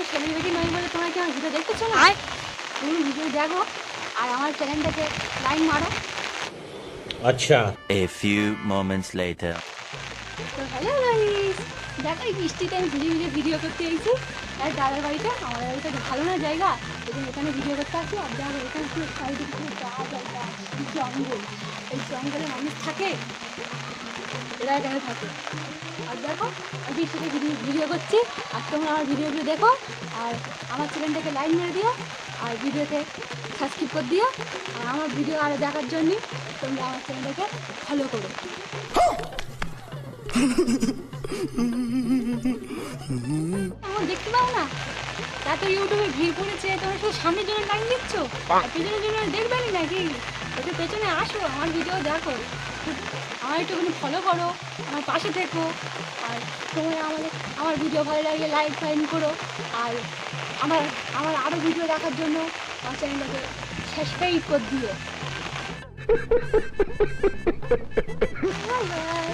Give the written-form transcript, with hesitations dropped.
আমি সেলিব্রিটি নই বলে তোমরা কি আমার ভিডিও দেখতেছো না? তুমি ভিডিও দেখো আর আমার চ্যানেলটাকে লাইক মারো। अच्छा A few moments later. তো হ্যালো গাইস, দেখো এই বৃষ্টিতে আমি ভিডিও করতে এসেছি আর দাদার বাড়িতে। আমার বাড়িতে ভালো না জায়গা, এই জন্য এখানে ভিডিও করতে আসি। আর দেখো এখানে পুরো সাইডে পুরো জায়গা জঙ্গল, এই জঙ্গলে মানুষ থাকে, এরা এখানে থাকে। আর দেখো আমি বৃষ্টিতে ভিডিও করছি আর তোমরা আমার ভিডিওগুলো দেখো আর আমার চ্যানেলটাকে লাইক মেরে দিও আর ভিডিওতে সাবস্ক্রাইব করে দিও। আর আমার ভিডিও আরও দেখার জন্য তোমরা আমার চ্যানেলটাকে ফলো করো। আমার দেখতে পাও না এত ইউটিউবে ভিড় পড়েছে, তোমরা শুধু সামনের জন্য লাইন দিচ্ছ আর পেছনের জন্য দেখবে না নাকি? একটু পেছনে আসো, আমার ভিডিও দেখো, আমার একটুখানি ফলো করো, আমার পাশে থেকো। আর তোমরা আমার ভিডিও ভালো লাগলে লাইক ফাইন করো। আর আমার আমার আরও ভিডিও দেখার জন্য আমার চ্যানেলটাকে সাবস্ক্রাইব করে দিও। Bye bye.